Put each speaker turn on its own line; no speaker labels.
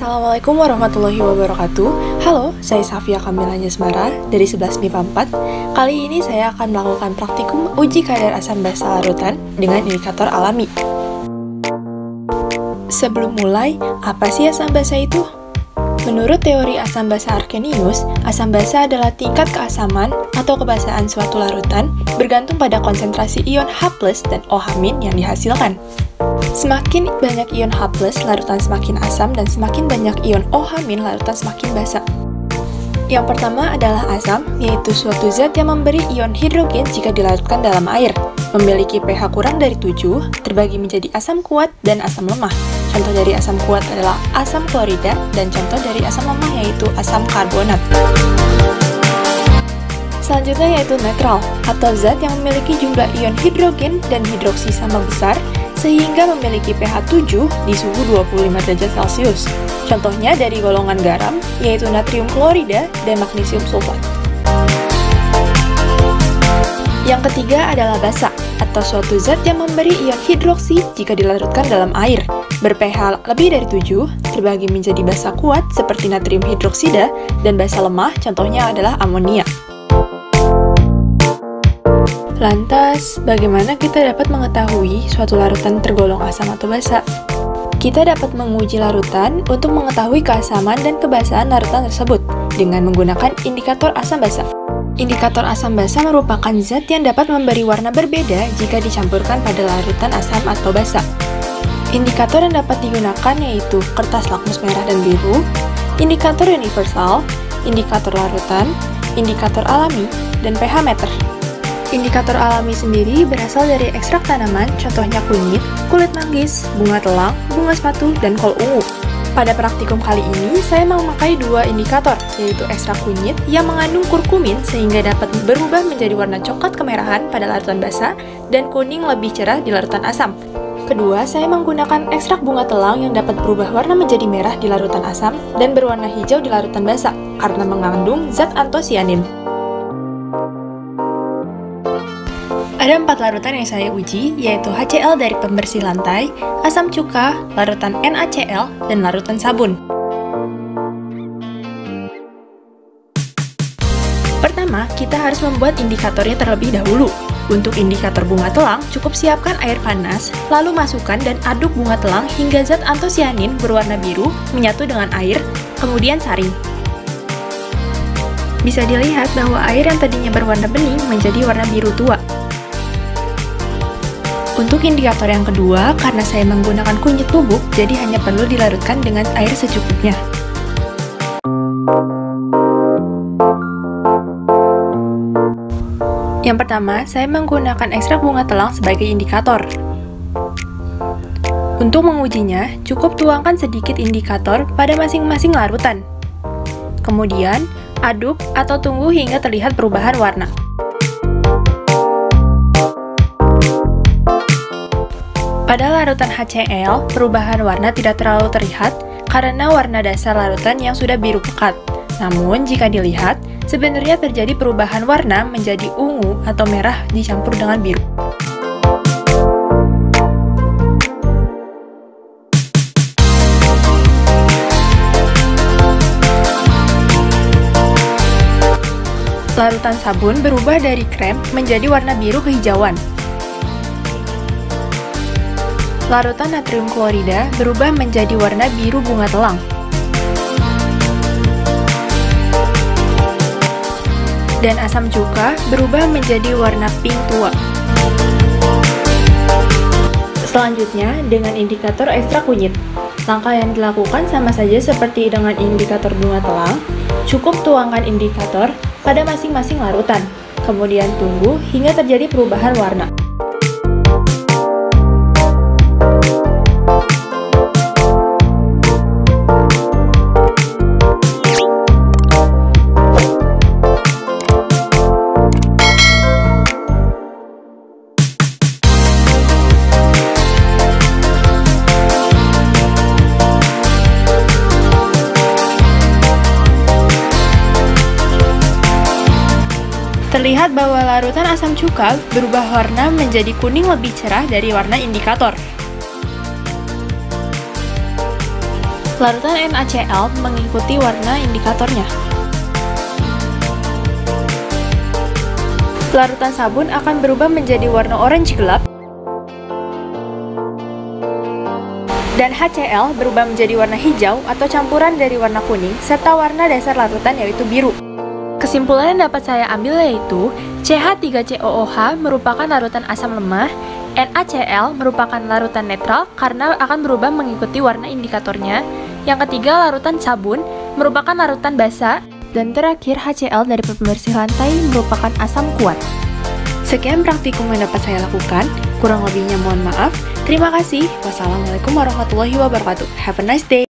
Assalamualaikum warahmatullahi wabarakatuh. Halo, saya Safia Kamila Nyesmara dari 11 MIPA 4. Kali ini saya akan melakukan praktikum uji kadar asam basa larutan dengan indikator alami. Sebelum mulai, apa sih asam basa itu? Menurut teori asam basa Arrhenius, asam basa adalah tingkat keasaman atau kebasaan suatu larutan bergantung pada konsentrasi ion H+ dan OH- yang dihasilkan. Semakin banyak ion H+, larutan semakin asam, dan semakin banyak ion OH- larutan semakin basa. Yang pertama adalah asam, yaitu suatu zat yang memberi ion hidrogen jika dilarutkan dalam air. Memiliki pH kurang dari 7, terbagi menjadi asam kuat dan asam lemah. Contoh dari asam kuat adalah asam klorida, dan contoh dari asam lemah yaitu asam karbonat. Selanjutnya yaitu netral, atau zat yang memiliki jumlah ion hidrogen dan hidroksi sama besar, sehingga memiliki pH 7 di suhu 25 derajat Celcius. Contohnya dari golongan garam, yaitu natrium klorida dan magnesium sulfat. Yang ketiga adalah basa, atau suatu zat yang memberi ion hidroksi jika dilarutkan dalam air. Ber-pH lebih dari 7, terbagi menjadi basa kuat seperti natrium hidroksida, dan basa lemah contohnya adalah amonia. Lantas, bagaimana kita dapat mengetahui suatu larutan tergolong asam atau basa? Kita dapat menguji larutan untuk mengetahui keasaman dan kebasaan larutan tersebut dengan menggunakan indikator asam basa. Indikator asam basa merupakan zat yang dapat memberi warna berbeda jika dicampurkan pada larutan asam atau basa. Indikator yang dapat digunakan yaitu kertas lakmus merah dan biru, indikator universal, indikator larutan, indikator alami, dan pH meter. Indikator alami sendiri berasal dari ekstrak tanaman, contohnya kunyit, kulit manggis, bunga telang, bunga sepatu, dan kol ungu. Pada praktikum kali ini, saya memakai dua indikator, yaitu ekstrak kunyit yang mengandung kurkumin sehingga dapat berubah menjadi warna coklat kemerahan pada larutan basa dan kuning lebih cerah di larutan asam. Kedua, saya menggunakan ekstrak bunga telang yang dapat berubah warna menjadi merah di larutan asam dan berwarna hijau di larutan basa karena mengandung zat antosianin. Ada 4 larutan yang saya uji, yaitu HCl dari pembersih lantai, asam cuka, larutan NaCl, dan larutan sabun. Pertama, kita harus membuat indikatornya terlebih dahulu. Untuk indikator bunga telang, cukup siapkan air panas, lalu masukkan dan aduk bunga telang hingga zat antosianin berwarna biru menyatu dengan air, kemudian saring. Bisa dilihat bahwa air yang tadinya berwarna bening menjadi warna biru tua. Untuk indikator yang kedua, karena saya menggunakan kunyit bubuk, jadi hanya perlu dilarutkan dengan air secukupnya. Yang pertama, saya menggunakan ekstrak bunga telang sebagai indikator. Untuk mengujinya, cukup tuangkan sedikit indikator pada masing-masing larutan. Kemudian, aduk atau tunggu hingga terlihat perubahan warna. Pada larutan HCl, perubahan warna tidak terlalu terlihat karena warna dasar larutan yang sudah biru pekat. Namun, jika dilihat, sebenarnya terjadi perubahan warna menjadi ungu atau merah dicampur dengan biru. Larutan sabun berubah dari krem menjadi warna biru kehijauan. Larutan natrium klorida berubah menjadi warna biru bunga telang. Dan asam cuka berubah menjadi warna pink tua. Selanjutnya, dengan indikator ekstrak kunyit. Langkah yang dilakukan sama saja seperti dengan indikator bunga telang. Cukup tuangkan indikator pada masing-masing larutan. Kemudian tunggu hingga terjadi perubahan warna. Terlihat bahwa larutan asam cuka berubah warna menjadi kuning lebih cerah dari warna indikator. Larutan NaCl mengikuti warna indikatornya. Larutan sabun akan berubah menjadi warna orange gelap, dan HCl berubah menjadi warna hijau atau campuran dari warna kuning serta warna dasar larutan yaitu biru. Kesimpulan yang dapat saya ambil yaitu CH3COOH merupakan larutan asam lemah, NaCl merupakan larutan netral karena akan berubah mengikuti warna indikatornya. Yang ketiga, larutan sabun merupakan larutan basa, dan terakhir HCl dari pembersih lantai merupakan asam kuat. Sekian praktikum yang dapat saya lakukan, kurang lebihnya mohon maaf. Terima kasih. Wassalamualaikum warahmatullahi wabarakatuh. Have a nice day.